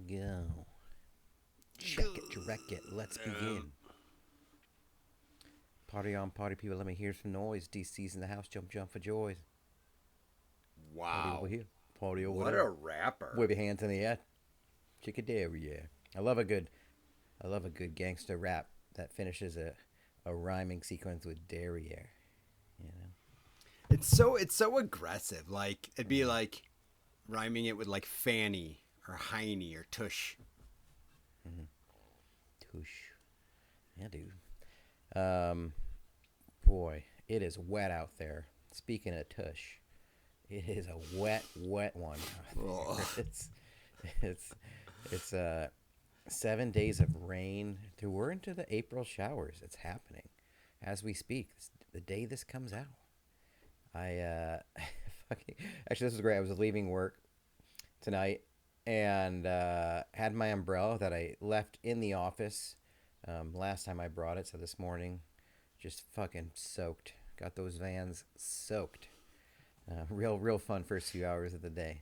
Go. Check it, direct it. Let's begin. Party on, party people. Let me hear some noise. DC's in the house. Jump, jump for joy. Party Wow. over here. Party over What there. a rapper. Wave your hands in the air. Chickadairy. I love a good gangster rap that finishes a rhyming sequence with derriere. You know. It's so aggressive. Like it'd be like rhyming it with like Fanny or Heine or Tush. Mm-hmm. Tush. Yeah, dude. Boy, it is wet out there. Speaking of tush, it is a wet one. It's 7 days of rain. We're into the April showers. It's happening as we speak. The day this comes out. Actually, this was great. I was leaving work tonight and had my umbrella that I left in the office last time I brought it. So this morning, just fucking soaked. Got those vans soaked. Real fun first few hours of the day.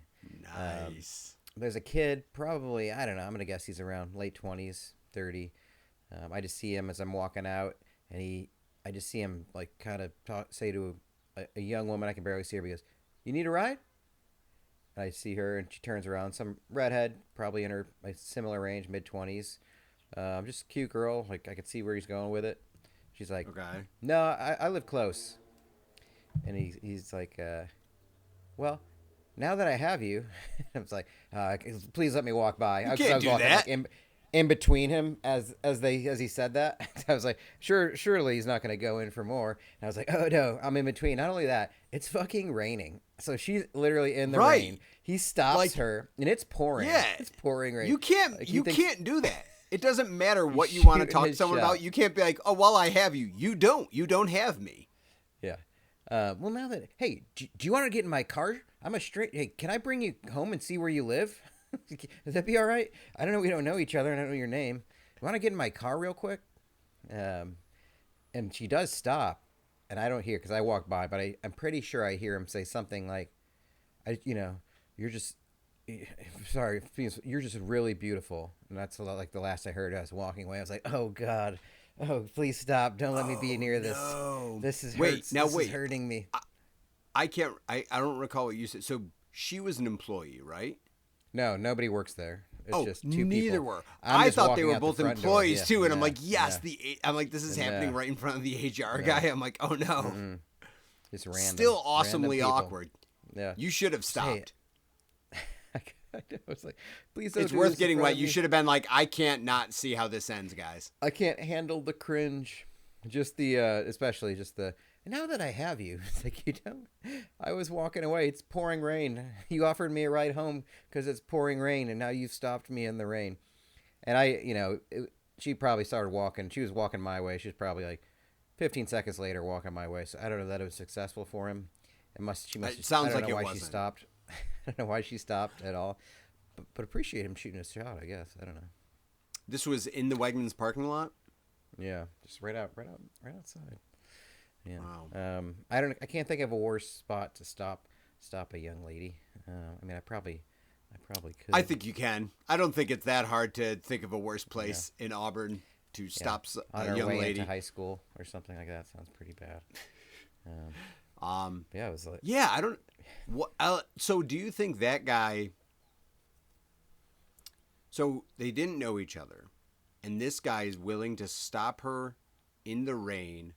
Nice. There's a kid, probably, I don't know, I'm going to guess he's around late 20s, 30. I just see him as I'm walking out, and I just see him, like, kind of say to a young woman, I can barely see her, because, you need a ride? I see her, and she turns around, some redhead, probably in her similar range, mid-20s. Just a cute girl, like, I could see where he's going with it. She's like, Okay. No, I live close. And he's like, well, now that I have you, I was like, please let me walk by. You can't do that. Like, in between him as he said that. I was like, surely he's not going to go in for more. And I was like, oh no, I'm in between. Not only that, it's fucking raining. So she's literally in the rain. He stops her, and it's pouring. Yeah, it's pouring rain. You can't can't do that. It doesn't matter what you Shoot want to talk to someone shot. about. You can't be like, oh, well, I have you. You don't have me. Yeah. Well, now that, hey, do you want to get in my car? I'm a straight. Hey, can I bring you home and see where you live? Does that be all right? I don't know. We don't know each other. And I don't know your name. You want to get in my car real quick? And she does stop, and I don't hear because I walk by, but I'm pretty sure I hear him say something like, you're just, sorry, you're just really beautiful. And that's like the last I heard. I was walking away. I was like, oh God. Oh, please stop. Don't let me be near this. No. This is Wait, this is hurting me. I can't. I don't recall what you said. So she was an employee, right? No, nobody works there. It's just two neither people. were. I'm I just thought they walking were out the both front door. employees Yeah, too, and I'm yeah, like, yes, yeah. I'm like, this is happening right in front of the HR Yeah. guy. I'm like, oh no. Mm-mm. Just random. Still awesomely random people. awkward. Yeah. You should have stopped. I was like, please don't It's do worth this in getting front wet. of You me. should have been like, I can't not see how this ends, guys. I can't handle the cringe. Just the, especially just the, now that I have you, it's like, you don't, I was walking away. It's pouring rain. You offered me a ride home because it's pouring rain, and now you've stopped me in the rain. And she probably started walking. She was walking my way. She was probably like 15 seconds later walking my way. So I don't know that it was successful for him. It sounds I don't like know it why wasn't. she stopped. I don't know why she stopped at all. But appreciate him shooting a shot, I guess. I don't know. This was in the Wegmans parking lot. Yeah, just right outside. Yeah. Wow. I can't think of a worse spot to stop a young lady. I mean, I probably could. I think you can. I don't think it's that hard to think of a worse place in Auburn to stop on a our young way lady. into high school or something like that. Sounds pretty bad. Yeah, it was like. Yeah, I don't. What? So, do you think that guy? So they didn't know each other, and this guy is willing to stop her in the rain,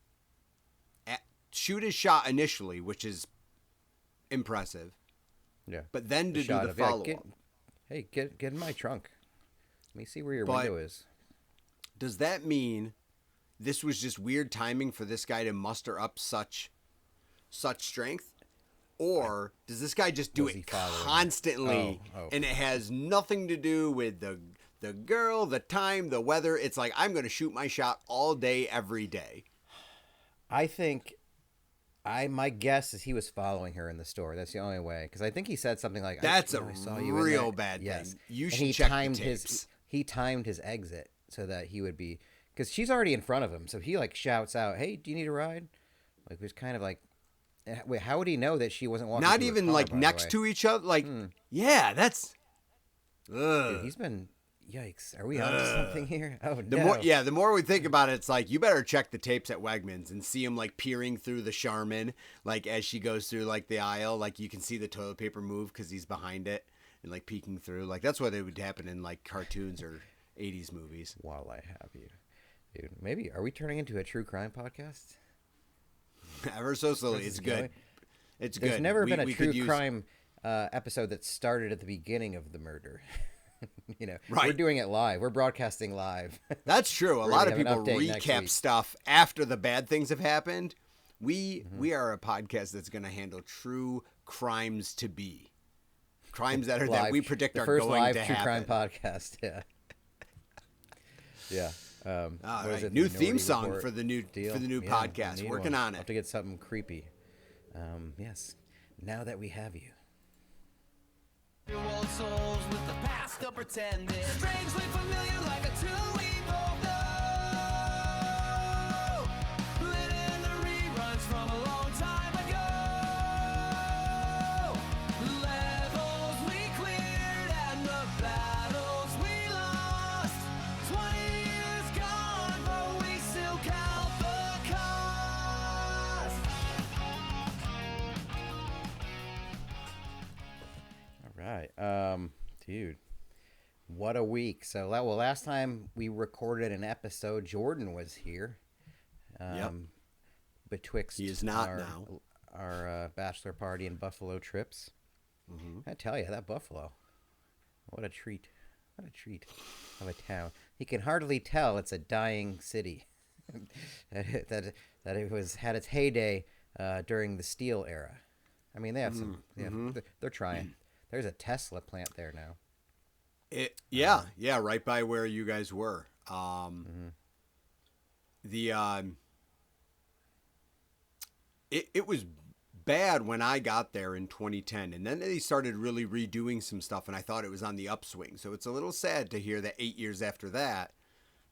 shoot his shot initially, which is impressive. Yeah. But then to do the Yeah, follow up. get in my trunk. Let me see where your But- window is. Does that mean this was just weird timing for this guy to muster up such strength? Or does this guy just do Was he it following it? constantly Oh. and it has nothing to do with the girl, the time, the weather? It's like, I'm going to shoot my shot all day, every day. I think my guess is he was following her in the store. That's the only way, because I think he said something like, That's I saw you in real there." bad Yes. thing. You And should he check timed the tapes. he timed his exit so that he would be, because she's already in front of him, so he like shouts out, "Hey, do you need a ride?" Like, it was kind of like, wait, how would he know that she wasn't walking? Not to her even car, like by the next way? to each other. Like, yeah, that's Dude, Ugh. he's been. Yikes! Are we on to Ugh. something here? Oh The more, no! yeah, the more we think about it, it's like you better check the tapes at Wegmans and see him like peering through the Charmin, like as she goes through like the aisle, like you can see the toilet paper move because he's behind it and like peeking through. Like that's what it would happen in like cartoons or '80s movies. While I have you, dude, maybe are we turning into a true crime podcast? Ever so Where's slowly, this it's good. going? It's There's good. never been a We true could use crime episode that started at the beginning of the murder. We're right. doing it live. We're broadcasting live. That's true. A We're lot gonna of have an people update next recap week. stuff after the bad things have happened. We Mm-hmm. we are a podcast that's going to handle true crimes to be. Crimes that Live, we predict the are first going live to true happen. crime podcast. Yeah, yeah. All What is right. it? New Minority theme song Report for the new deal? Yeah, podcast. we need Working one. on I'll have it. to get something creepy. Yes. Now that we have you. Your old souls with the past still pretending strangely familiar like a two we both know. Lit in the reruns from a long time ago. Levels we cleared and the battles we lost. 20 years gone, but we still count the cost. All right. Dude, what a week. So, last time we recorded an episode, Jordan was here. Yep. Betwixt He is not our, now. Our bachelor party and Buffalo trips. I tell you, that Buffalo, what a treat. What a treat of a town. You can hardly tell it's a dying city. that it had its heyday during the steel era. I mean, they have some. Yeah, they're trying. There's a Tesla plant there now. Yeah, right by where you guys were. The it was bad when I got there in 2010, and then they started really redoing some stuff, and I thought it was on the upswing. So it's a little sad to hear that 8 years after that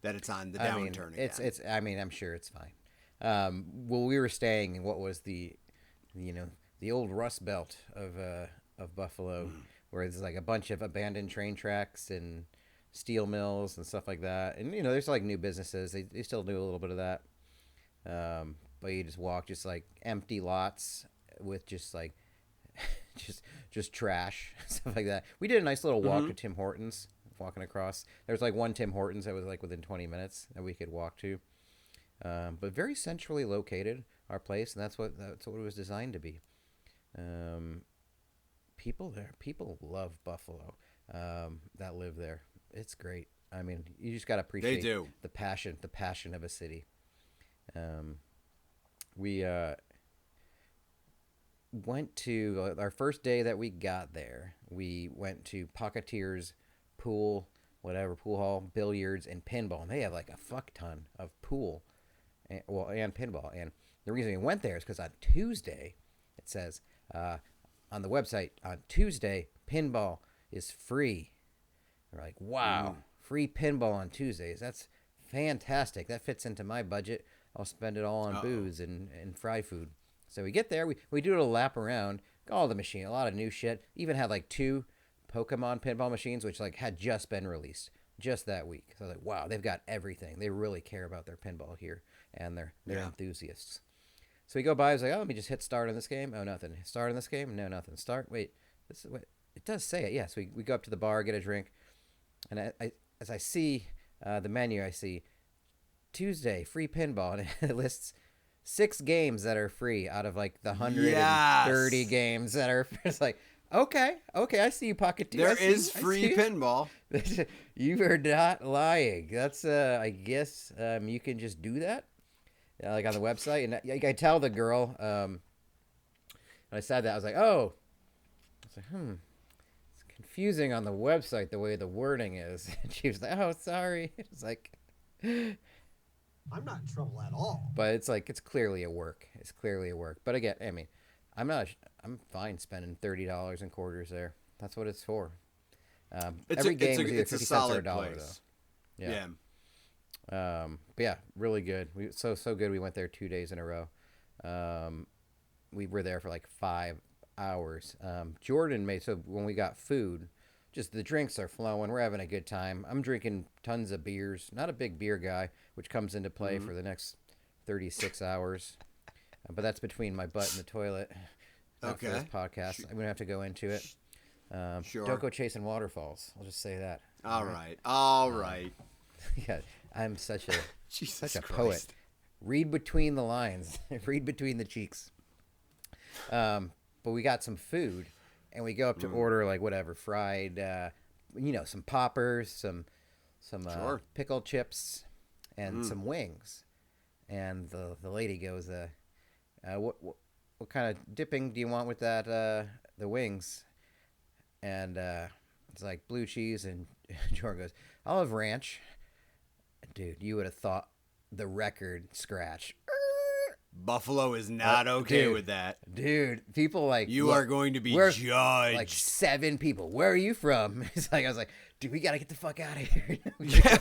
it's on the downturn again. It's. I mean, I'm sure it's fine. Well, we were staying in what was the old Rust Belt of Buffalo, where there's like a bunch of abandoned train tracks and steel mills and stuff like that. And there's like new businesses. They still do a little bit of that. But you just walk just like empty lots with just like just trash, stuff like that. We did a nice little walk to Tim Hortons, walking across. There was like one Tim Hortons that was like within 20 minutes that we could walk to. But very centrally located, our place, and that's what it was designed to be. People love Buffalo that live there. It's great. I mean, you just got to appreciate the passion of a city. We went to our first day that we got there. We went to Pocketeer's pool hall, billiards, and pinball. And they have like a fuck ton of pool, and pinball. And the reason we went there is because on Tuesday, it says on the website, on Tuesday, pinball is free. We're like, wow, free pinball on Tuesdays. That's fantastic. That fits into my budget. I'll spend it all on booze and fry food. So we get there. We do a little lap around. All the machine, a lot of new shit. Even had like 2 Pokemon pinball machines, which like had just been released just that week. So I was like, wow, they've got everything. They really care about their pinball here, and they're enthusiasts. So we go by. I was like, oh, let me just hit start on this game. Oh, nothing. Start on this game. No, nothing. Start. Wait, this is what it does say it. Yeah. So we go up to the bar, get a drink, and as I see the menu, I see Tuesday free pinball, and it lists 6 games that are free out of like the 130 games that are. It's like, okay, I see you, Pocketeer. There is free pinball. You are not lying. That's I guess you can just do that, like on the website, and I tell the girl. When I said that, I was like, oh, it's confusing on the website the way the wording is. And she was like, oh, sorry. It's like. I'm not in trouble at all. But it's like it's clearly a work. But again, I mean, I'm fine spending $30 in quarters there. That's what it's for. Every game is either 50 cents or $1 place. though. Yeah. But yeah, really good. So good. We went there 2 days in a row. We were there for like 5 hours. Jordan made so when we got food, just the drinks are flowing. We're having a good time. I'm drinking tons of beers. Not a big beer guy, which comes into play for the next 36 hours. But that's between my butt and the toilet. Not for this podcast. I'm going to have to go into it. Sure. Don't go chasing waterfalls. I'll just say that. All right. All right. Yeah, I'm such a Jesus such a Christ. poet. Read between the lines. Read between the cheeks. But we got some food, and we go up to order like whatever fried, some poppers, some Sure. pickled chips, and some wings. And the lady goes, what kind of dipping do you want with that the wings? And it's like blue cheese, and Jordan goes, I'll have ranch. Dude, you would have thought the record scratch. Buffalo is not okay dude, with that. Dude, people like You look, are going to be we're judged. like 7 people. Where are you from? It's like I was like, dude, we gotta get the fuck out of here. Yeah,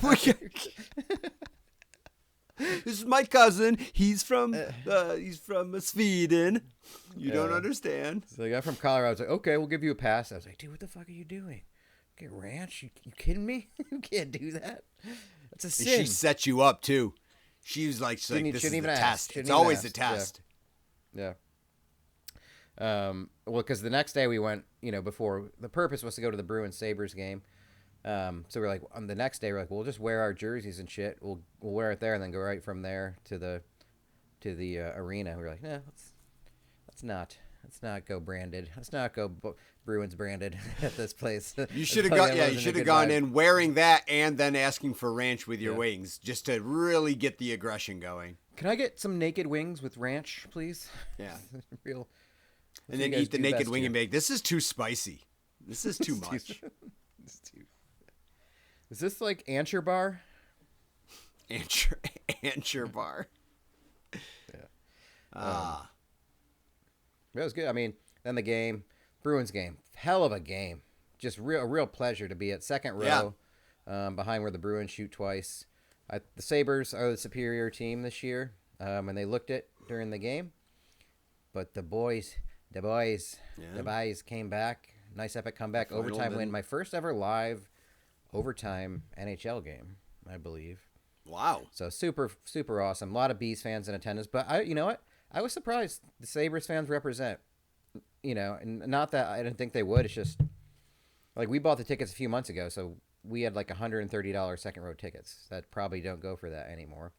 this is my cousin. He's from Sweden. You don't understand. So the guy from Colorado was like, okay, we'll give you a pass. I was like, dude, what the fuck are you doing? Get ranch? You kidding me? You can't do that. That's a And sin. she set you up too. She was like, this is the test. It's always a test. Yeah. Well, because the next day we went, before the purpose was to go to the Bruins Sabres game. So we're like, on the next day, we're like, we'll just wear our jerseys and shit. We'll wear it there and then go right from there to the arena. We were like, no, let's not go branded. Let's not go Bruins branded at this place. You should have gone. Yeah, you should have gone in wearing that and then asking for ranch with your wings, just to really get the aggression going. Can I get some naked wings with ranch, please? Yeah. Real. And then eat the naked wing and be like, this is too spicy. This is too much. Is this like Ancher Bar? Ancher Bar. Yeah. It was good. I mean, then the game, Bruins game, hell of a game. Just a real pleasure to be at second row, behind where the Bruins shoot twice. The Sabres are the superior team this year, and they looked it during the game. But the boys came back. Nice epic comeback, overtime win. My first ever live overtime NHL game, I believe. Wow. So super, super awesome. A lot of Bees fans in attendance. But you know what? I was surprised the Sabres fans represent, and not that I didn't think they would. It's just like we bought the tickets a few months ago. So we had like $130 second row tickets that probably don't go for that anymore.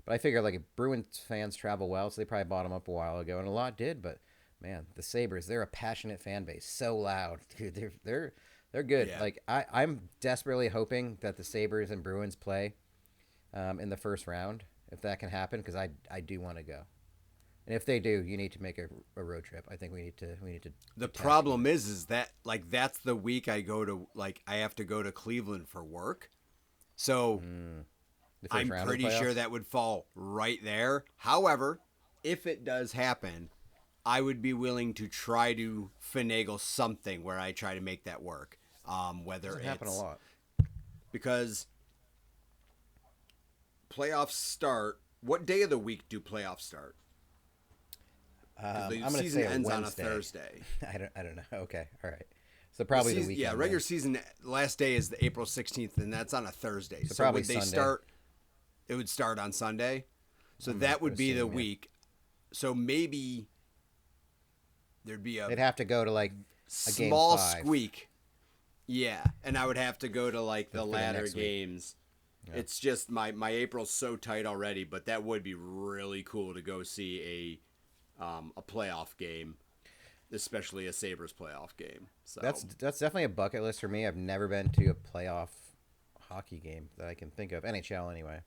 But I figured like if Bruins fans travel well, so they probably bought them up a while ago, and a lot did. But man, the Sabres, they're a passionate fan base, so loud, dude. They're good. Yeah. Like I'm desperately hoping that the Sabres and Bruins play in the first round, if that can happen, because I do want to go. And if they do, you need to make a road trip. I think we need to. The problem is that like that's the week I have to go to Cleveland for work, so I'm pretty sure that would fall right there. However, if it does happen, I would be willing to try to finagle something where I try to make that work. Whether doesn't happen a lot, because playoffs start. What day of the week do playoffs start? The season ends on a Thursday. I don't know. Okay, all right. So probably the weekend. Yeah, regular season last day is the April 16th, and that's on a Thursday. So probably would they Sunday. start? It would start on Sunday. So that would be the week. So maybe there'd be they'd have to go to like a game small 5. squeak. Yeah, and I would have to go to like the latter games. Yeah. It's just my April's so tight already, but that would be really cool to go see a playoff game, especially a Sabres playoff game. So that's definitely a bucket list for me. I've never been to a playoff hockey game that I can think of, NHL anyway.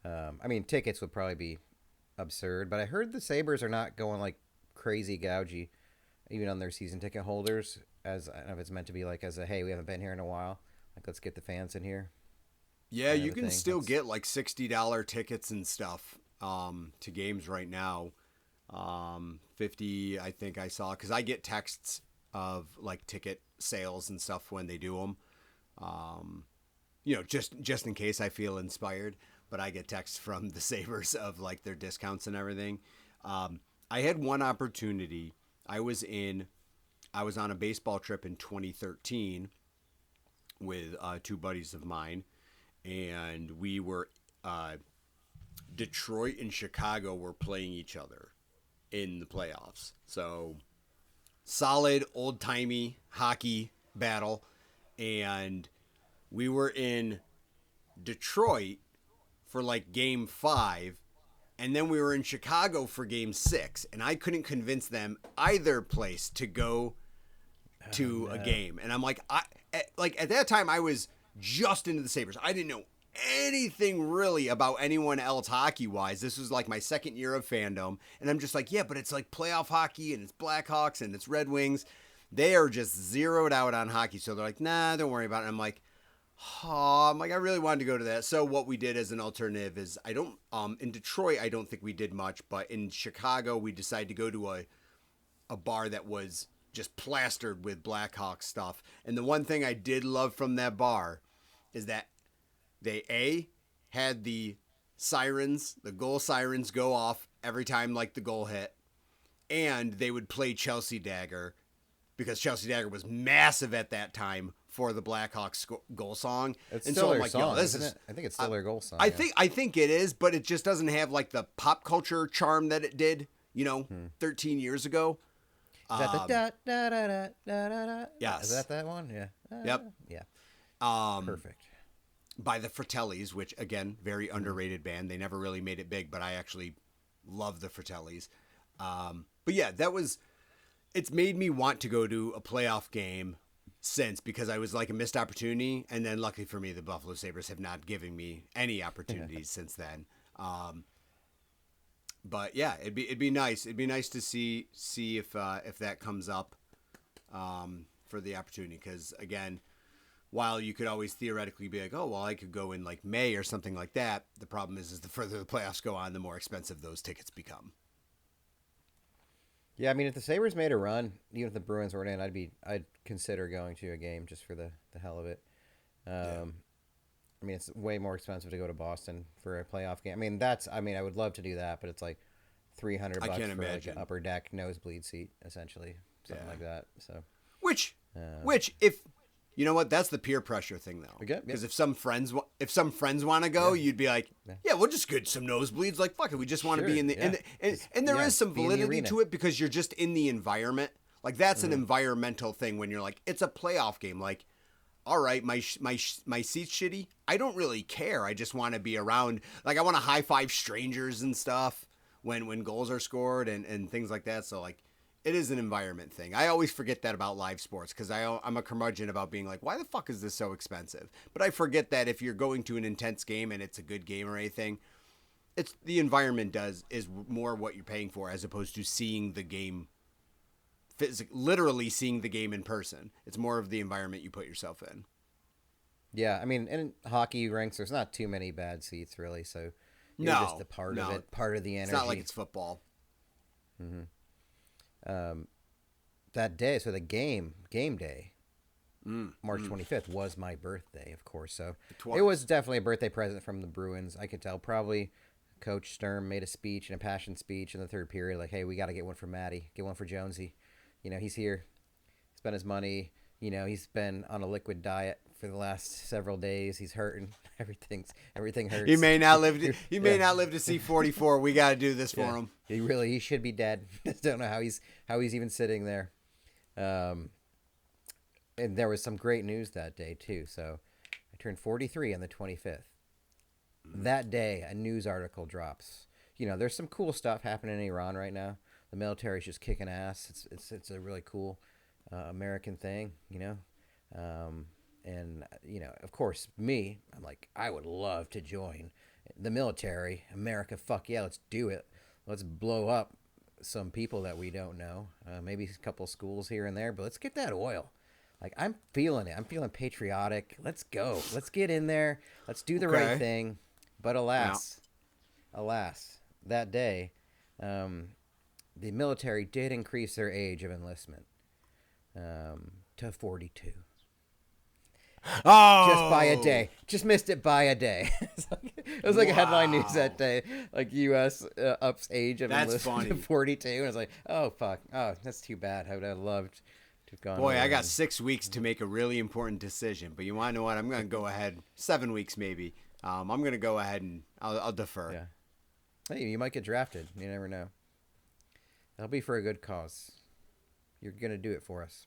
I mean, tickets would probably be absurd, but I heard the Sabres are not going like crazy gougy, even on their season ticket holders. As I don't know if it's meant to be like as a hey, we haven't been here in a while, like let's get the fans in here. Yeah, you can still get like $60 tickets and stuff to games right now. 50 I think I saw, because I get texts of like ticket sales and stuff when they do them, just in case I feel inspired, but I get texts from the Sabres of like their discounts and everything. I had one opportunity. I was on a baseball trip in 2013, with two buddies of mine, and we were Detroit and Chicago were playing each other in the playoffs. So solid old-timey hockey battle, and we were in Detroit for like game 5, and then we were in Chicago for game 6, and I couldn't convince them either place to go to a game. And I'm like, at that time I was just into the Sabres. I didn't know anything really about anyone else hockey wise. This was like my second year of fandom, and I'm just like, yeah, but it's like playoff hockey, and it's Blackhawks, and it's Red Wings. They are just zeroed out on hockey, so they're like, nah, don't worry about it. And I'm like, I really wanted to go to that. So what we did as an alternative is in Detroit, I don't think we did much, but in Chicago, we decided to go to a bar that was just plastered with Blackhawks stuff. And the one thing I did love from that bar is that they had the goal sirens go off every time like the goal hit, and they would play Chelsea Dagger, because Chelsea Dagger was massive at that time for the Blackhawks goal song. It's and still so I'm their like, song, yo, this isn't is. it? I think it's still their goal song. I think it is, but it just doesn't have like the pop culture charm that it did, 13 years ago. Is that the da da da da da da da? Yes. Is that one? Yeah. Yep. Yeah. Perfect. By the Fratellis, which again, very underrated band. They never really made it big, but I actually love the Fratellis. But yeah, it's made me want to go to a playoff game since, because I was like a missed opportunity. And then luckily for me, the Buffalo Sabres have not given me any opportunities since then. But yeah, it'd be nice. It'd be nice to see if that comes up for the opportunity. Because again, while you could always theoretically be like, oh, well, I could go in like May or something like that. The problem is the further the playoffs go on, the more expensive those tickets become. Yeah, I mean, if the Sabres made a run, even if the Bruins weren't in, I'd consider going to a game just for the hell of it. I mean, it's way more expensive to go to Boston for a playoff game. I mean, I would love to do that, but it's like $300 I can't for like imagine. an upper deck nosebleed seat, essentially, something like that. So, which if you know what, that's the peer pressure thing though. Okay, because if some friends want to go, you'd be like, yeah, we'll just get some nosebleeds. Like, fuck it, we just want to be in the and there is some validity to it, because you're just in the environment. Like, that's an environmental thing when you're like, it's a playoff game. Like, all right, my seat's shitty. I don't really care. I just want to be around. Like, I want to high five strangers and stuff when goals are scored and things like that. So like, it is an environment thing. I always forget that about live sports, because I'm a curmudgeon about being like, why the fuck is this so expensive? But I forget that if you're going to an intense game and it's a good game or anything, it's the environment is more what you're paying for, as opposed to seeing the game, literally seeing the game in person. It's more of the environment you put yourself in. yeah, I mean, in hockey rinks, there's not too many bad seats, really, so you're just a part of it, part of the energy. It's not like it's football. That day, so the game day, March 25th, was my birthday, of course. So it was definitely a birthday present from the Bruins. I could tell. Probably Coach Sturm made a speech, and a passion speech in the third period, like, hey, we got to get one for Maddie, get one for Jonesy. He's here. He spent his money. He's been on a liquid diet for the last several days. He's hurting. Everything hurts. He may not live to see 44. We got to do this for him. He should be dead. Just don't know how he's even sitting there. And there was some great news that day too. So I turned 43 on the 25th. That day, a news article drops. There's some cool stuff happening in Iran right now. The military's just kicking ass. It's a really cool American thing, and of course, I'm like, I would love to join the military. America, fuck yeah, let's do it. Let's blow up some people that we don't know. Maybe a couple schools here and there, but let's get that oil. Like, I'm feeling it. I'm feeling patriotic. Let's go. Let's get in there. Let's do the right thing. But alas, that day, the military did increase their age of enlistment to 42. Oh, just by a day. Just missed it by a day. It was like a headline news that day. Like, U.S. Ups age of enlistment to 42. And I was like, oh, fuck. Oh, that's too bad. I would have loved Boy, I got 6 weeks to make a really important decision. But you want to know what? I'm going to go ahead. 7 weeks maybe. I'm going to go ahead and I'll defer. Yeah. Hey, you might get drafted. You never know. That'll be for a good cause. You're going to do it for us.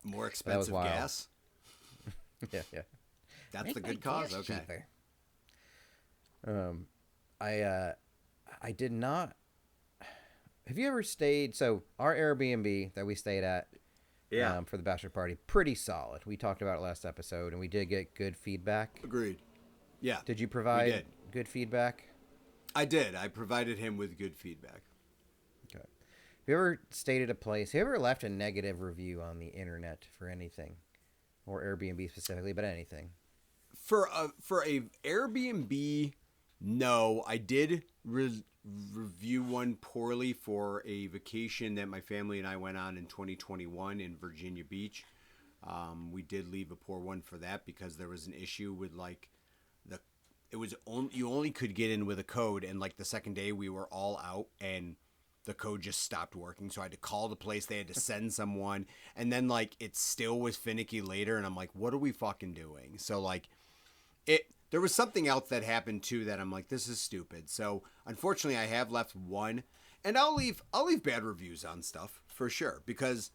More expensive gas? Yeah. That's the good cause? Okay. Cheaper. I did not. Have you ever stayed? So our Airbnb that we stayed at, for the bachelor party, pretty solid. We talked about it last episode, and we did get good feedback. Agreed. Yeah. Did you provide good feedback? I did. I provided him with good feedback. Okay. Have you ever stayed at a place? Have you ever left a negative review on the internet for anything, or Airbnb specifically, but anything? For a Airbnb, no. I did review one poorly for a vacation that my family and I went on in 2021 in Virginia Beach. We did leave a poor one for that because there was an issue with you only could get in with a code, and like the second day we were all out and the code just stopped working. So I had to call the place. They had to send someone, and then like it still was finicky later. And I'm like, what are we fucking doing? So like there was something else that happened too that I'm like, this is stupid. So unfortunately I have left one, and I'll leave bad reviews on stuff for sure, because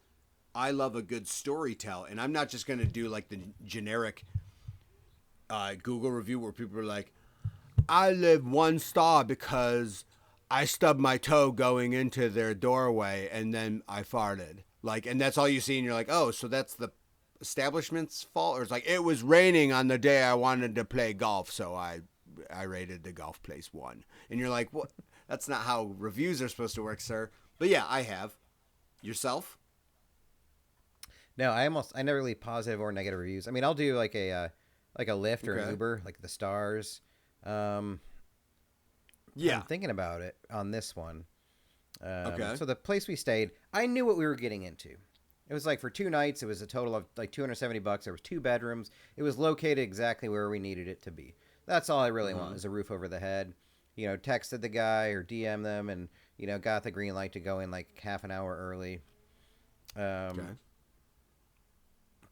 I love a good story tell. And I'm not just going to do like the generic Google review where people are like, I live 1 star because I stubbed my toe going into their doorway and then I farted. Like, and that's all you see, and you're like, oh, so that's the establishment's fault? Or it's like, it was raining on the day I wanted to play golf, so I rated the golf place 1. And you're like, what? That's not how reviews are supposed to work, sir. But yeah, I have. Yourself? No, I never leave positive or negative reviews. I mean, I'll do like a Lyft or an Uber, like the stars. I'm thinking about it on this one. So the place we stayed, I knew what we were getting into. It was like for 2 nights, it was a total of like $270. There was 2 bedrooms. It was located exactly where we needed it to be. That's all I really want, is a roof over the head. You know, texted the guy or DM them, and you know, got the green light to go in like half an hour early.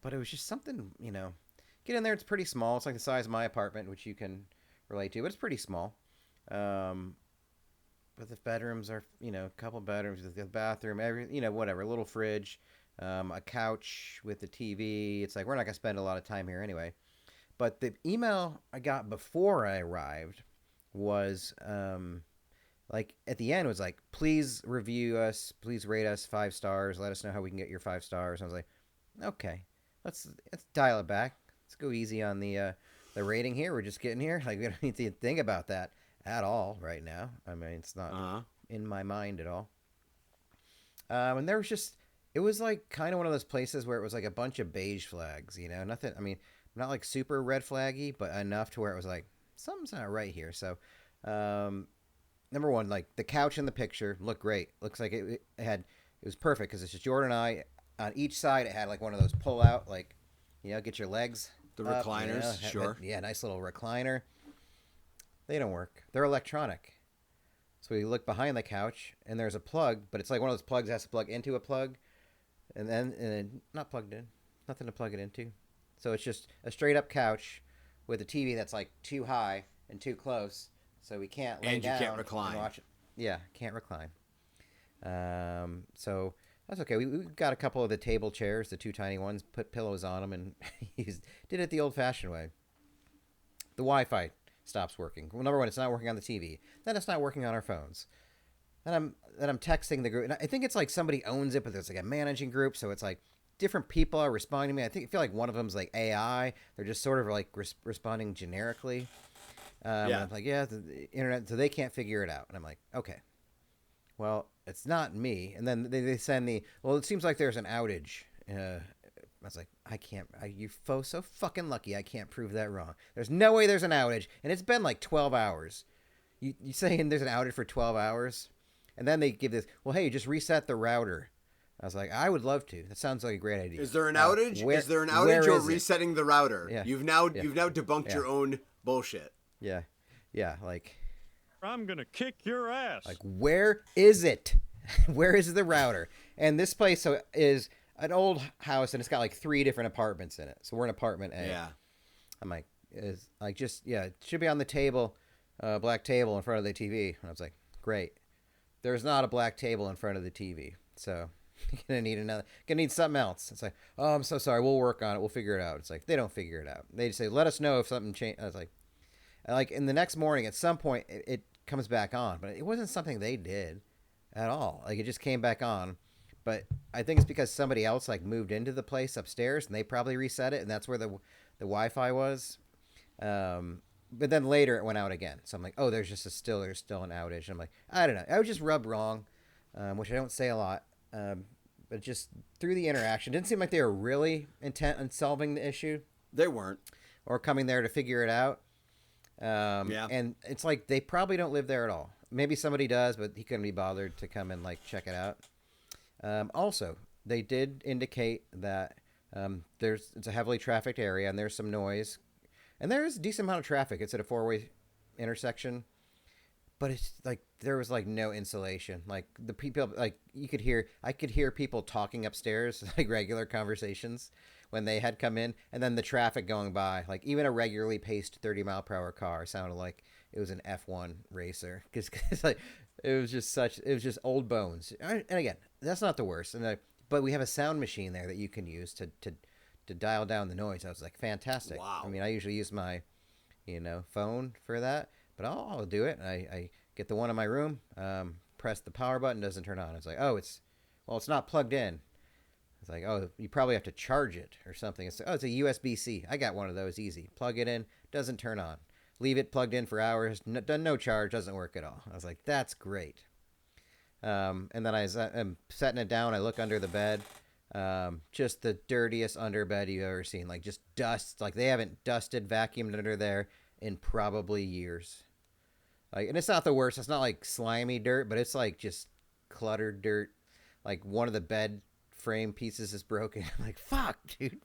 But it was just something, you know, get in there. It's pretty small. It's like the size of my apartment, which you can relate to, but it's pretty small. But the bedrooms are, you know, a couple bedrooms, the bathroom, whatever, a little fridge, a couch with the TV. It's like, we're not going to spend a lot of time here anyway. But the email I got before I arrived was, like, at the end was like, please review us, please rate us 5 stars, let us know how we can get your 5 stars. And I was like, okay, let's dial it back. Let's go easy on the rating here. We're just getting here. Like, we don't need to think about that at all right now. I mean, it's not in my mind at all. And there was just, it was like kind of one of those places where it was like a bunch of beige flags, you know, nothing, I mean, not like super red flaggy, but enough to where it was like, something's not right here. So, number one, like the couch in the picture looked great. Looks like it was perfect because it's just Jordan and I. On each side, it had like one of those pull out, like, you know, get your legs. The recliners, up, you know, sure. Yeah, nice little recliner. They don't work. They're electronic. So we look behind the couch, and there's a plug, but it's like one of those plugs that has to plug into a plug, and then not plugged in. Nothing to plug it into. So it's just a straight-up couch with a TV that's like too high and too close, so we can't lay down. And you can't recline. And watch it. Yeah, can't recline. So that's okay. We got a couple of the table chairs, the 2 tiny ones, put pillows on them, and did it the old-fashioned way. The Wi-Fi stops working. Well, number one, it's not working on the TV. Then it's not working on our phones. And I'm texting the group, and I think it's like somebody owns it, but there's like a managing group, so it's like different people are responding to me. I feel like one of them's like AI. They're just sort of like responding generically. Yeah. I'm like, yeah, the internet, so they can't figure it out. And I'm like, okay, well, it's not me. And then they send me, well, it seems like there's an outage. I was like, you're so fucking lucky I can't prove that wrong. There's no way there's an outage. And it's been like 12 hours. You saying there's an outage for 12 hours? And then they give this, well, hey, just reset the router. I was like, I would love to. That sounds like a great idea. Is there an outage? Is there an outage or resetting the router? Yeah. You've now debunked your own bullshit. Yeah. Yeah, like, I'm going to kick your ass. Like, where is it? Where is the router? And this place is an old house, and it's got like 3 different apartments in it. So we're in apartment A. Yeah. I'm like, it should be on the table, black table in front of the TV. And I was like, great. There's not a black table in front of the TV, so you're gonna need something else. It's like, oh, I'm so sorry. We'll work on it. We'll figure it out. It's like they don't figure it out. They just say, let us know if something changed. I was like, in the next morning, at some point, it comes back on, but it wasn't something they did at all. Like it just came back on. But I think it's because somebody else like moved into the place upstairs, and they probably reset it, and that's where the Wi-Fi was. But then later it went out again. So I'm like, oh, there's still an outage. And I'm like, I don't know. I was just rubbed wrong, which I don't say a lot. But just through the interaction, didn't seem like they were really intent on solving the issue. They weren't. Or coming there to figure it out. Yeah. And it's like they probably don't live there at all. Maybe somebody does, but he couldn't be bothered to come and like check it out. Also, they did indicate that it's a heavily trafficked area and there's some noise. And there is a decent amount of traffic. It's at a 4-way intersection. But it's like there was like no insulation. Like the people, like I could hear people talking upstairs, like regular conversations when they had come in. And then the traffic going by, like even a regularly paced 30-mile-per-hour car sounded like it was an F1 racer. Because like it was just old bones. And again, that's not the worst. But we have a sound machine there that you can use to dial down the noise. I was like, fantastic. Wow. I mean, I usually use my, phone for that, but I'll do it. I get the one in my room, press the power button, doesn't turn on. It's like, it's not plugged in. It's like, oh, you probably have to charge it or something. It's a USB-C. I got one of those, easy. Plug it in, doesn't turn on. Leave it plugged in for hours, done no charge, doesn't work at all. I was like, that's great. And then I'm setting it down. I look under the bed. Just the dirtiest underbed you've ever seen. Like just dust. Like they haven't vacuumed under there in probably years. Like, and it's not the worst. It's not like slimy dirt, but it's like just cluttered dirt. Like one of the bed frame pieces is broken. I'm like, fuck, dude.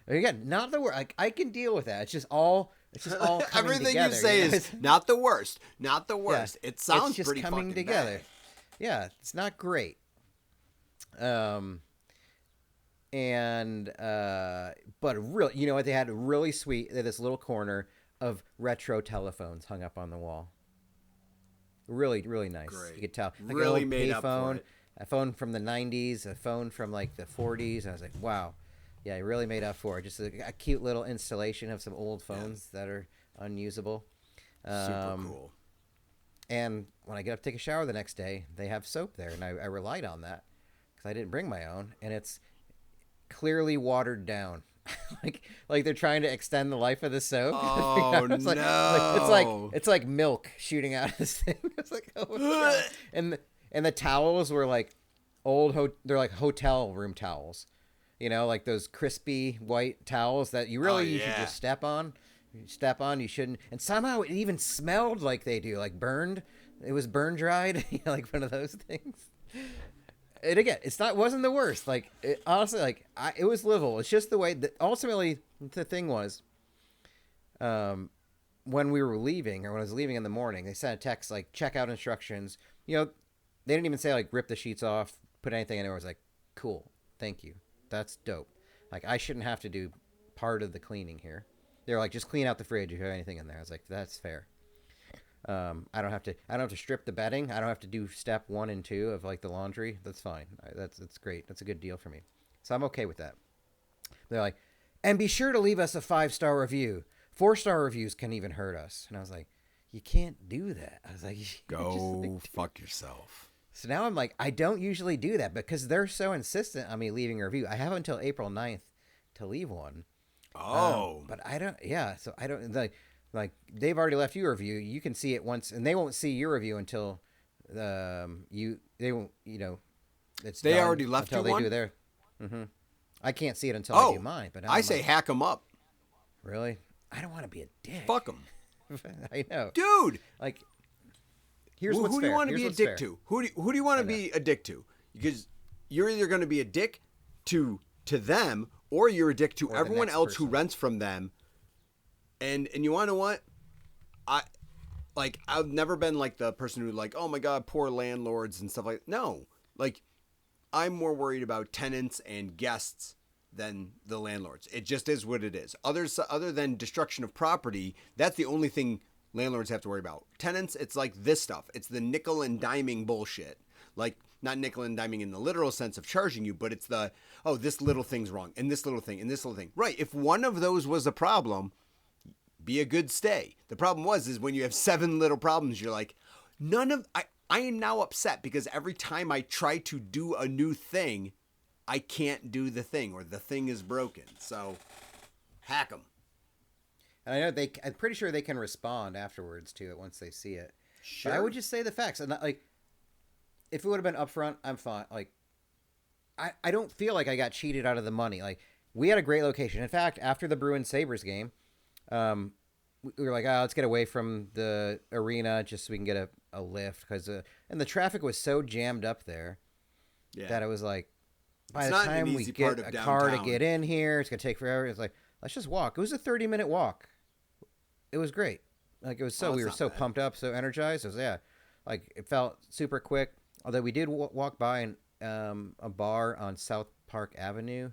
Again, not the worst. Like I can deal with that. It's just all coming everything together, you say is not the worst. Not the worst. Yeah, it sounds it's just pretty coming fucking together. bad. Yeah, it's not great. But really, you know what? They had really sweet. They had this little corner of retro telephones hung up on the wall. Really, really nice. Great. You could tell. Like Really an old made up for payphone, it. a phone from the 90s, a phone from like the 40s. And I was like, wow. Yeah, it really made up for it. Just a cute little installation of some old phones that are unusable. Super cool. And when I get up to take a shower the next day, they have soap there. And I relied on that because I didn't bring my own. And it's clearly watered down. like they're trying to extend the life of the soap. Oh, no. It's like milk shooting out of this thing. It's like, oh, no. And the towels were like they're like hotel room towels. Like those crispy white towels that you should just step on. You shouldn't. And somehow it even smelled like they do, like burned. It was burn dried, like one of those things. And again, wasn't the worst. Like honestly, it was livable. It's just the way that ultimately the thing was, when we were leaving or when I was leaving in the morning, they sent a text like checkout instructions. They didn't even say like rip the sheets off, put anything in there. I was like, cool, thank you, that's dope. Like I shouldn't have to do part of the cleaning here. They're like, just clean out the fridge if you have anything in there. I was like, that's fair. I don't have to strip the bedding. I don't have to do step 1 and 2 of like the laundry. That's fine. That's great. That's a good deal for me. So I'm okay with that. They're like, and be sure to leave us a 5-star review. 4-star reviews can even hurt us. And I was like, you can't do that. I was like, Go fuck yourself. So now I'm like, I don't usually do that because they're so insistent on me leaving a review. I have until April 9th to leave one. Oh. But I don't, yeah. So I don't, like they've already left you a review. You can see it once, and they won't see your review until they won't, it's They done already left until you they do one? their. I can't see it until I do mine. But I I'm say like, hack them up. really? I don't want to be a dick. Fuck them. I know, Dude. Like, here's who what's do you fair. want to be a Here's dick what's fair. to? Who do you want to be a dick to? Because you're either going to be a dick to them, or you're a dick to Or the everyone next else who person. rents from them. And you want to know what? I've never been like the person who like, oh my god, poor landlords and stuff like that. No. Like, I'm more worried about tenants and guests than the landlords. It just is what it is. Other than destruction of property, that's the only thing landlords have to worry about. Tenants, it's like this stuff. It's the nickel and diming bullshit. Like, not nickel and diming in the literal sense of charging you, but it's the, oh, this little thing's wrong, and this little thing, and this little thing. Right, if one of those was a problem, be a good stay. The problem is when you have 7 little problems, you're like, I am now upset because every time I try to do a new thing, I can't do the thing, or the thing is broken. So, hack them. And I know I'm pretty sure they can respond afterwards to it once they see it. Sure. But I would just say the facts. And not, like, if it would have been upfront, I'm fine. Like, I don't feel like I got cheated out of the money. Like, we had a great location. In fact, after the Bruins Sabres game, we were like, oh, let's get away from the arena just so we can get a lift. And the traffic was so jammed up there that it was like, by the time we get a car to get in here, it's going to take forever. It's like, let's just walk. It was a 30-minute walk. It was great. Like, it was we were so pumped up, so energized. It was, like, it felt super quick. Although we did walk by a bar on South Park Avenue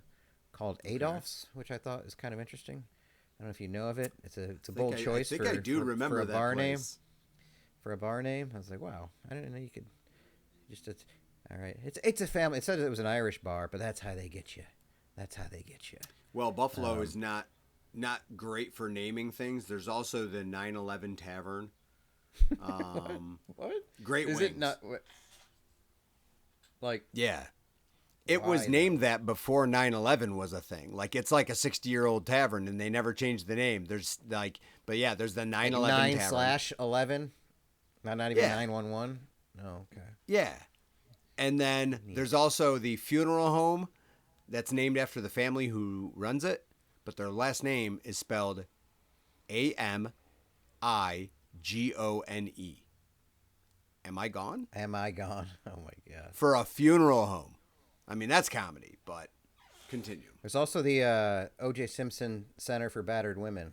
called Adolph's, which I thought is kind of interesting. I don't know if you know of it. It's a bold choice for a bar name. For a bar name, I was like, wow, I didn't know you could just. All right, it's a family. It said it was an Irish bar, but that's how they get you. That's how they get you. Well, Buffalo is not great for naming things. There's also the 9/11 Tavern. What? Great is wings. It not? What, like, yeah. It was named that before 9/11 was a thing. Like, it's like a 60-year-old tavern, and they never changed the name. There's like, but yeah, there's the 9/11 Tavern. 9/11, not even 911. Oh, okay. Yeah, and then there's also the funeral home that's named after the family who runs it, but their last name is spelled Amigone. Am I gone? Am I gone? Oh my god. For a funeral home. I mean, that's comedy, but continue. There's also the O.J. Simpson Center for Battered Women,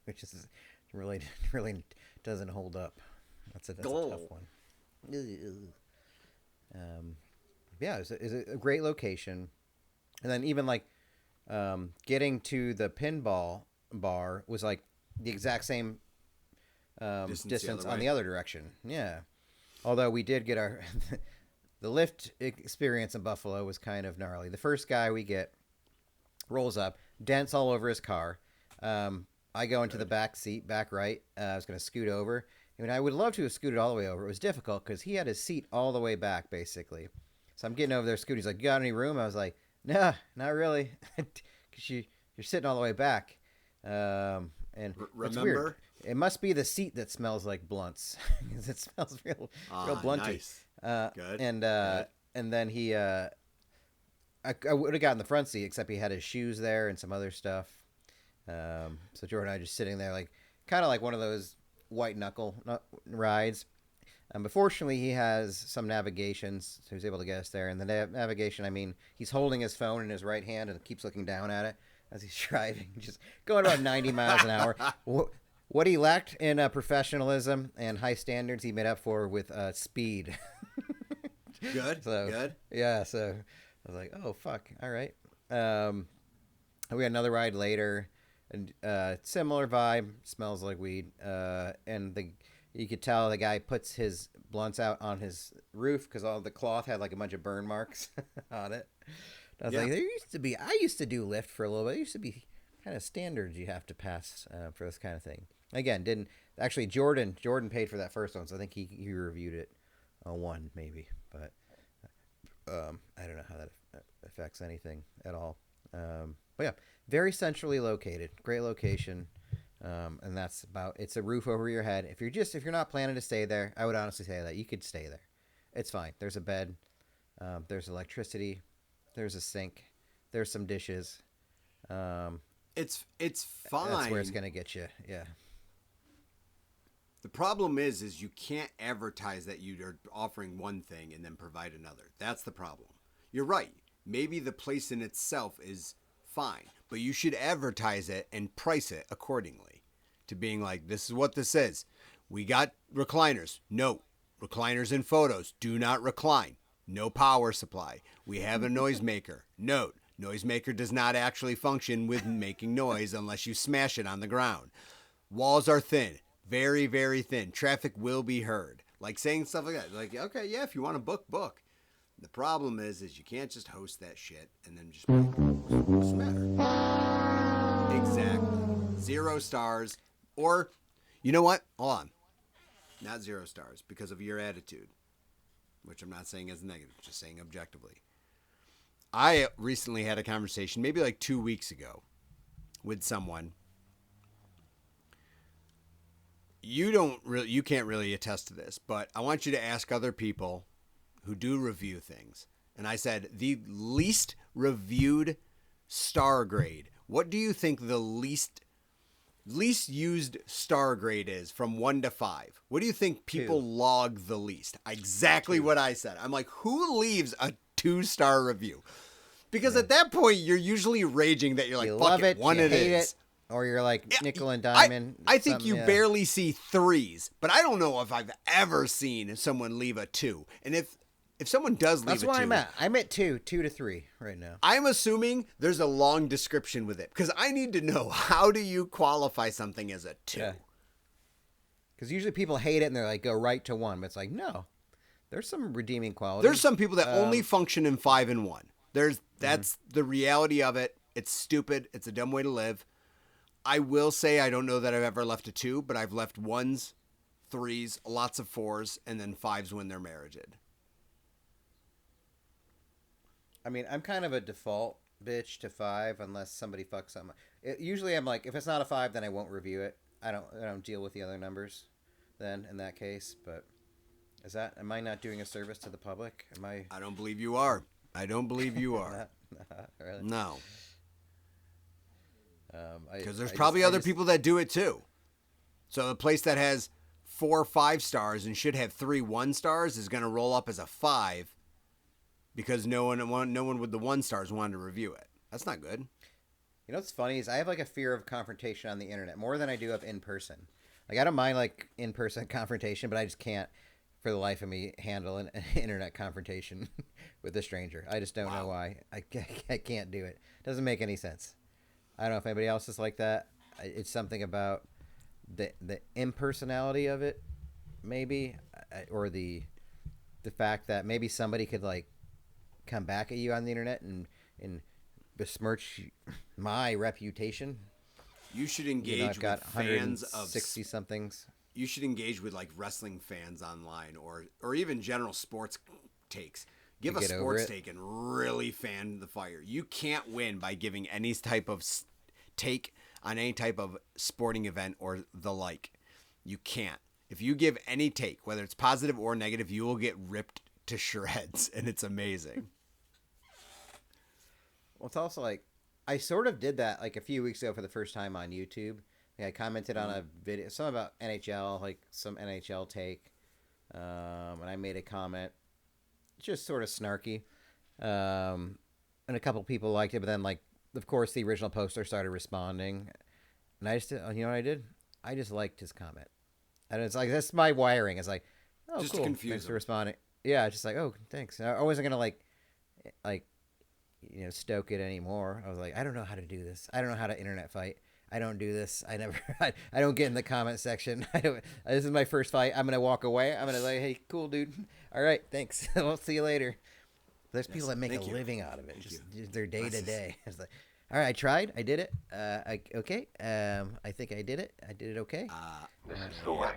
which is really doesn't hold up. That's a tough one. Yeah, it's a great location. And then even like getting to the pinball bar was like the exact same distance on the other direction. Yeah. Although we did get our... The lift experience in Buffalo was kind of gnarly. The first guy we get rolls up, dents all over his car. I go into the back seat, back right. I was going to scoot over. I mean, I would love to have scooted all the way over. It was difficult because he had his seat all the way back, basically. So I'm getting over there scooting. He's like, you got any room? I was like, nah, not really. Because you're sitting all the way back. And it's weird. It must be the seat that smells like blunts. Because it smells real blunty. Nice. Good. And then he, I would have gotten the front seat, except he had his shoes there and some other stuff. So Jordan and I just sitting there, like kind of like one of those white knuckle rides. But fortunately, he has some navigations, so he's able to get us there. And the navigation, I mean, he's holding his phone in his right hand and keeps looking down at it as he's driving, just going about 90 miles an hour. What he lacked in professionalism and high standards, he made up for with speed. Good. Yeah, so I was like, oh, fuck, all right. We had another ride later, and similar vibe, smells like weed. And you could tell the guy puts his blunts out on his roof because all the cloth had like a bunch of burn marks on it. I was like, I used to do Lyft for a little bit. There used to be kind of standards you have to pass for this kind of thing. Again, Jordan paid for that first one, so I think he reviewed it on one maybe, but I don't know how that affects anything at all. But yeah, very centrally located, great location, and that's it's a roof over your head. If you're not planning to stay there, I would honestly say that you could stay there. It's fine. There's a bed, there's electricity, there's a sink, there's some dishes. It's fine. That's where it's gonna get you. Yeah. The problem is you can't advertise that you are offering one thing and then provide another. That's the problem. You're right. Maybe the place in itself is fine, but you should advertise it and price it accordingly to being like, this is what this is. We got recliners. No. Recliners in photos. Do not recline. No power supply. We have a noisemaker. Note, noisemaker does not actually function with making noise unless you smash it on the ground. Walls are thin. Very, very thin. Traffic will be heard. Like saying stuff like that. Like, okay, yeah, if you want to book. The problem is you can't just host that shit and then just be like, what's the matter? Exactly. 0 stars. Or, you know what? Hold on. Not 0 stars because of your attitude, which I'm not saying as negative, just saying objectively. I recently had a conversation, maybe like 2 weeks ago, with someone. You can't really attest to this, but I want you to ask other people who do review things. And I said, the least reviewed star grade. What do you think the least used star grade is from 1 to 5? What do you think people 2. log the least? Exactly what I said. I'm like, who leaves a 2-star review? Because at that point, you're usually raging that you're like, You fuck love it, it, one you it hate is. it, or you're like nickel and diamond. I think you yeah. barely see 3s, but I don't know if I've ever seen someone leave a 2. And if someone does leave That's a where 2, I'm at. I'm at 2 to 3 right now. I'm assuming there's a long description with it because I need to know, how do you qualify something as a 2? Because usually people hate it and they're like, go right to 1. But it's like, no, there's some redeeming qualities. There's some people that only function in 5 and 1. That's the reality of it. It's stupid. It's a dumb way to live. I will say I don't know that I've ever left a 2, but I've left 1s, 3s, lots of 4s, and then 5s when they're marriaged. I mean, I'm kind of a default bitch to 5 unless somebody fucks something. Usually I'm like, if it's not a 5, then I won't review it. I don't deal with the other numbers then in that case. But am I not doing a service to the public? I don't believe you are. I don't believe you are. Really? No. Because there's I probably just- other people that do it too. So a place that has 4 5 stars and should have 3 1 stars is going to roll up as a 5 because no one with the 1 stars wanted to review it. That's not good. You know what's funny is I have like a fear of confrontation on the internet more than I do of in person. Like I don't mind like in person confrontation, but I just can't for the life of me handle an internet confrontation with a stranger. I just don't know why. I can't do it. Doesn't make any sense. I don't know if anybody else is like that. It's something about the impersonality of it, maybe, or the fact that maybe somebody could like come back at you on the internet and besmirch my reputation. You should engage I've got with fans of 160 somethings. You should engage with like wrestling fans online or even general sports takes. Give a sports take and really fan the fire. You can't win by giving any type of take on any type of sporting event or the like. You can't. If you give any take, whether it's positive or negative, you will get ripped to shreds, and it's amazing. Well, it's also like I sort of did that like a few weeks ago for the first time on YouTube. Like, I commented on a video, something about NHL, like some NHL take, and I made a comment, just sort of snarky, and a couple people liked it, but then like, of course, the original poster started responding, and I just, you know what I did? I just liked his comment, and it's like that's my wiring. It's like, oh, just cool, to confuse thanks for them. responding. Yeah, just like, oh, thanks. I wasn't gonna like stoke it anymore. I was like, I don't know how to do this. I don't know how to internet fight. I don't do this. I never. I don't get in the comment section. This is my first fight. I'm gonna walk away. I'm gonna like, hey, cool, dude. All right, thanks. We'll see you later. There's people that make a living out of it, just their day to day. It's like, all right, I tried. I did it. Okay. I think I did it. I did it okay. This is the way.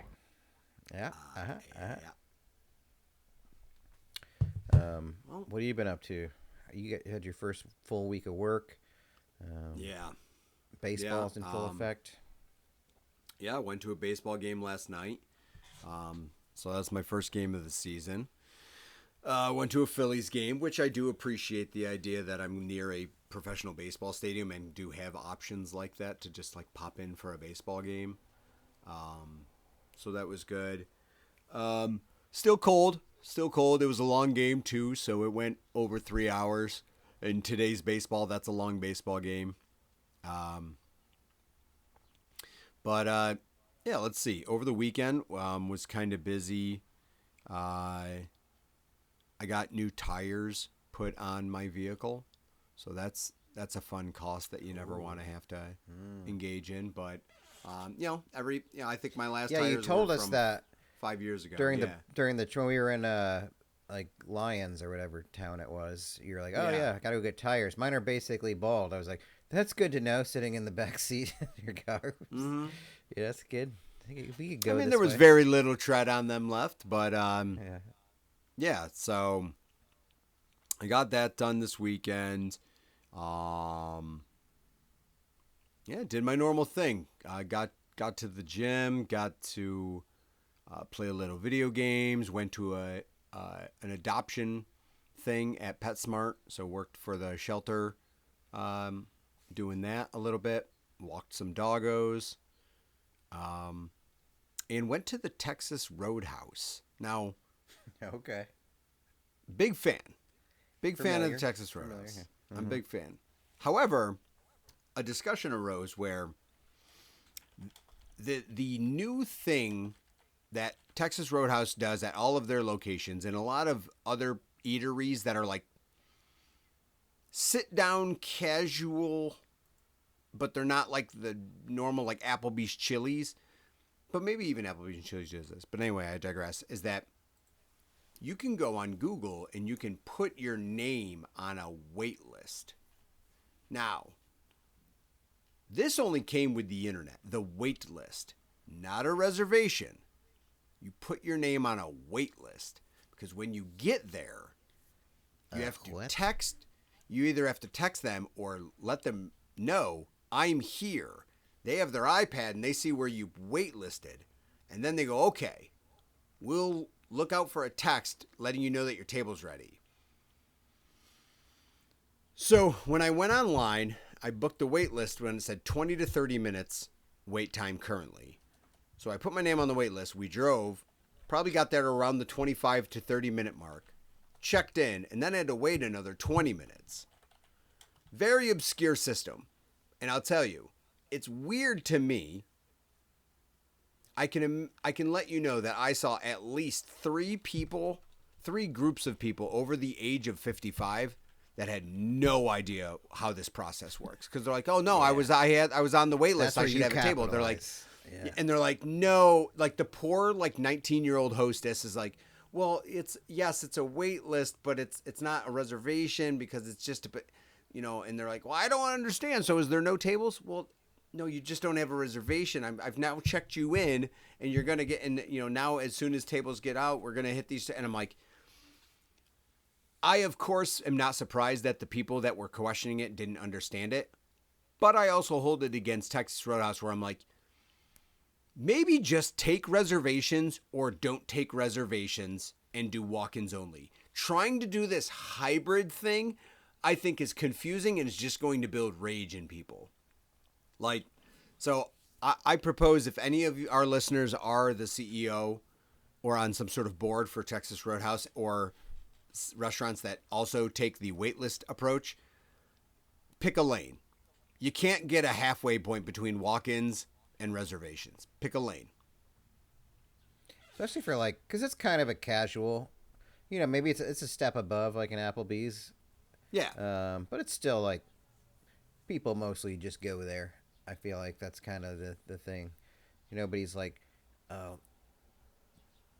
Yeah. Yeah. What have you been up to? You had your first full week of work. Yeah. Baseball's in full effect. Yeah, I went to a baseball game last night. So that's my first game of the season. Went to a Phillies game, which I do appreciate the idea that I'm near a professional baseball stadium and do have options like that to just like pop in for a baseball game. So that was good. Still cold. It was a long game too, so it went over 3 hours. In today's baseball, that's a long baseball game. But yeah, let's see. Over the weekend, was kind of busy. I I got new tires put on my vehicle, so that's a fun cost that you never want to have to engage in. But I think my last Yeah, tires you told were us from that 5 years ago. during the when we were in like Lyons or whatever town it was. You're like, oh yeah, I gotta go get tires. Mine are basically bald. I was like, that's good to know. Sitting in the back seat of your car. Mm-hmm. Yeah, that's good. I think we could go. I mean, this there was way. very little tread on them left, but Yeah. So I got that done this weekend. Did my normal thing. I got to the gym, got to play a little video games, went to an adoption thing at PetSmart, so worked for the shelter, doing that a little bit, walked some doggos, and went to the Texas Roadhouse. Now, Okay. big fan of Familiar. the Texas Familiar, Roadhouse. yeah. I'm a big fan. However, a discussion arose where the new thing that Texas Roadhouse does at all of their locations and a lot of other eateries that are like sit down casual, but they're not like the normal like Applebee's Chili's, but maybe even Applebee's and Chili's does this. But anyway, I digress. Is that you can go on Google and you can put your name on a wait list. Now, this only came with the internet, the wait list, not a reservation. You put your name on a wait list because when you get there, you have to text. You either have to text them or let them know, I'm here. They have their iPad and they see where you waitlisted. And then they go, okay, we'll look out for a text letting you know that your table's ready. So when I went online, I booked the wait list when it said 20 to 30 minutes wait time currently. So I put my name on the wait list. We drove, probably got there around the 25 to 30 minute mark, checked in, and then I had to wait another 20 minutes. Very obscure system. And I'll tell you, it's weird to me. I can let you know that I saw at least three groups of people over the age of 55 that had no idea how this process works. Because they're like, oh no, I was on the wait list. I should have a table. They're like, and they're like, no, like the poor like 19-year-old hostess is like, well, it's a wait list, but it's not a reservation because it's just and they're like, well, I don't understand. So is there no tables? Well, no, you just don't have a reservation. I've now checked you in, and you're gonna get in. Now as soon as tables get out, we're gonna hit these. And I'm like, I of course am not surprised that the people that were questioning it didn't understand it, but I also hold it against Texas Roadhouse where I'm like, maybe just take reservations or don't take reservations and do walk-ins only. Trying to do this hybrid thing, I think is confusing and is just going to build rage in people. So I propose if any of our listeners are the CEO or on some sort of board for Texas Roadhouse or restaurants that also take the waitlist approach, pick a lane. You can't get a halfway point between walk-ins and reservations. Pick a lane. Especially for because it's kind of a casual, maybe it's a step above like an Applebee's. Yeah. But it's still like people mostly just go there. I feel like that's kind of the thing. Nobody's like, oh,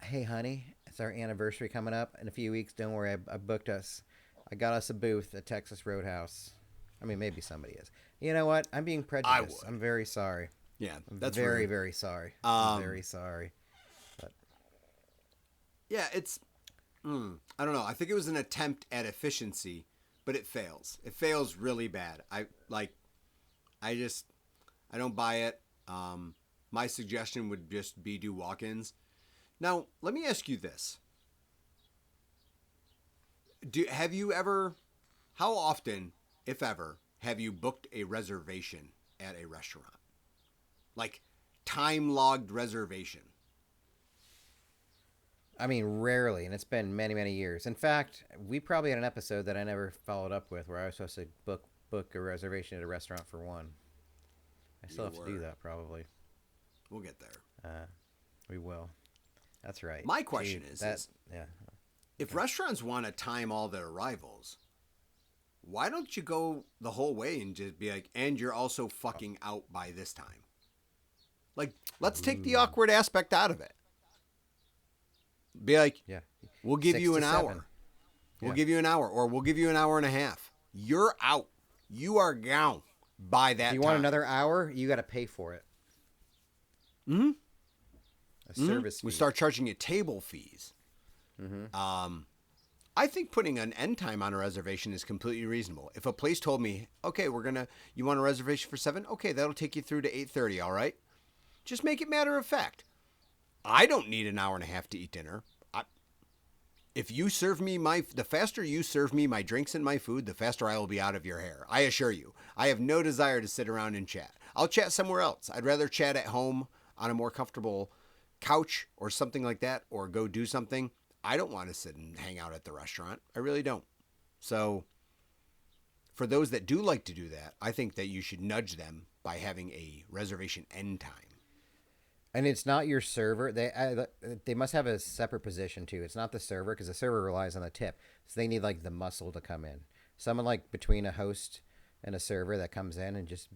hey, honey, it's our anniversary coming up in a few weeks. Don't worry, I booked us. I got us a booth at Texas Roadhouse. I mean, maybe somebody is. You know what? I'm being prejudiced. I'm very sorry. Yeah, that's very, rude. Very sorry. I'm very sorry. But yeah, it's, I don't know. I think it was an attempt at efficiency, but it fails. It fails really bad. I don't buy it. My suggestion would just be do walk-ins. Now, let me ask you this. How often, if ever, have you booked a reservation at a restaurant? Like time-logged reservation? I mean, rarely, and it's been many, many years. In fact, we probably had an episode that I never followed up with where I was supposed to book a reservation at a restaurant for one. I still have to do that, probably. We'll get there. We will. That's right. My question is, yeah. If restaurants want to time all their arrivals, why don't you go the whole way and just be like, and you're also fucking out by this time? Like, let's take the awkward aspect out of it. Be like, Yeah. we'll give 6 you to an 7. hour. We'll Yeah. give you an hour, or we'll give you an hour and a half. You're out. You are gone by that If you time. want another hour, you got to pay for it. Mm-hmm. A service fee. We start charging you table fees. I think putting an end time on a reservation is completely reasonable. If a place told me, okay, you want a reservation for 7? Okay, that'll take you through to 8:30, all right? Just make it matter of fact. I don't need an hour and a half to eat dinner. If you serve me the faster you serve me my drinks and my food, the faster I will be out of your hair. I assure you. I have no desire to sit around and chat. I'll chat somewhere else. I'd rather chat at home on a more comfortable couch or something like that, or go do something. I don't want to sit and hang out at the restaurant. I really don't. So for those that do like to do that, I think that you should nudge them by having a reservation end time. And it's not your server. They must have a separate position too. It's not the server, because the server relies on the tip. So they need like the muscle to come in. Someone like between a host and a server that comes in and just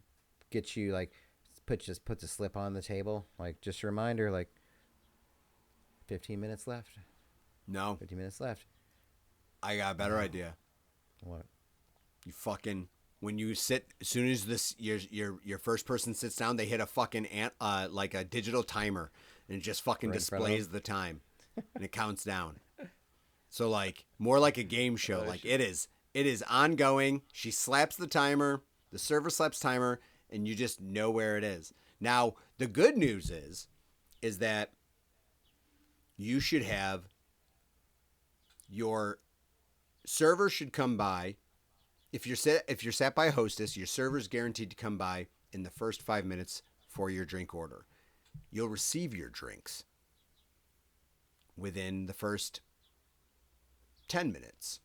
gets you like puts a slip on the table, like just a reminder, like 15 minutes left. No, 15 minutes left. I got a better idea. What? You fucking, when you sit, as soon as your first person sits down, they hit a fucking like a digital timer, and it just fucking Right in front of displays the time, and it counts down. So like more like a game show. Like it is ongoing. She slaps the timer, the server slaps timer, and you just know where it is. Now the good news is that you should have your server should come by. If you're sat by a hostess, your server's guaranteed to come by in the first 5 minutes for your drink order. You'll receive your drinks within the first 10 minutes.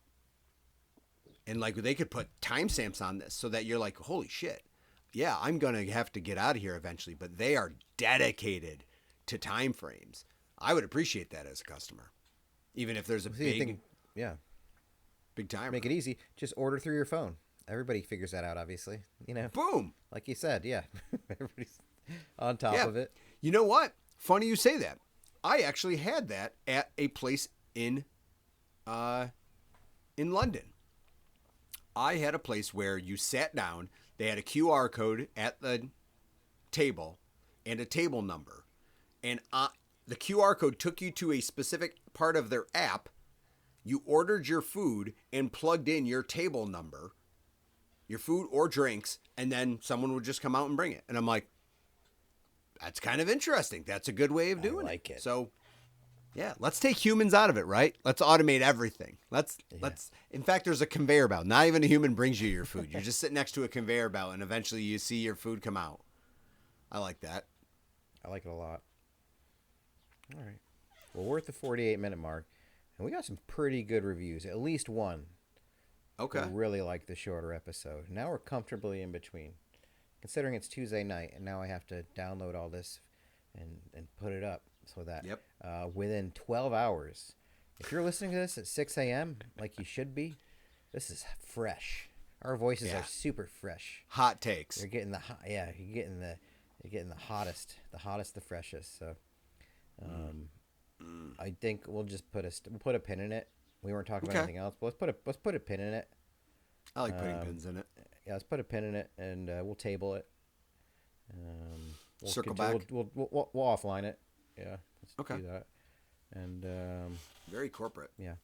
And like they could put timestamps on this so that you're like, holy shit. Yeah, I'm going to have to get out of here eventually, but they are dedicated to time frames. I would appreciate that as a customer. Even if there's a big timer. Make it easy. Just order through your phone. Everybody figures that out, obviously. You know, Boom. like you said, yeah. Everybody's on top of it. You know what? Funny you say that. I actually had that at a place in London. I had a place where you sat down. They had a QR code at the table and a table number. And the QR code took you to a specific part of their app. You ordered your food and plugged in your table number, your food or drinks, and then someone would just come out and bring it. And I'm like, that's kind of interesting. That's a good way of doing it. So, yeah, let's take humans out of it, right? Let's automate everything. Let's. In fact, there's a conveyor belt. Not even a human brings you your food. You just sit next to a conveyor belt, and eventually you see your food come out. I like that. I like it a lot. All right. Well, we're at the 48-minute mark, and we got some pretty good reviews. At least one. Okay. Who really liked the shorter episode. Now we're comfortably in between. Considering it's Tuesday night, and now I have to download all this and put it up so that within 12 hours, if you're listening to this at 6 a.m., like you should be, this is fresh. Our voices are super fresh. Hot takes. You're getting the you're getting the hottest, the freshest. So, I think we'll just we'll put a pin in it. We weren't talking about anything else, but let's put a pin in it. I like putting pins in it. Yeah, let's put a pin in it, and we'll table it. We'll Circle back. We'll offline it. Yeah, let's Okay. do that. And Very corporate. yeah.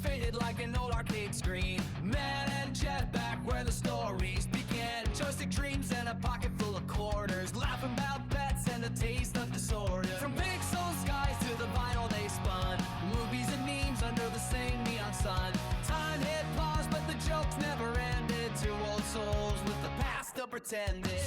Faded like an old arcade screen. Man and jet back where the stories began. Joystick dreams and a pocket full of quarters. Laughing about bets and a taste of disorder. From pixel skies to the vinyl they spun. Movies and memes under the same neon sun. Time hit pause, but the jokes never ended. Two old souls with the past still pretended.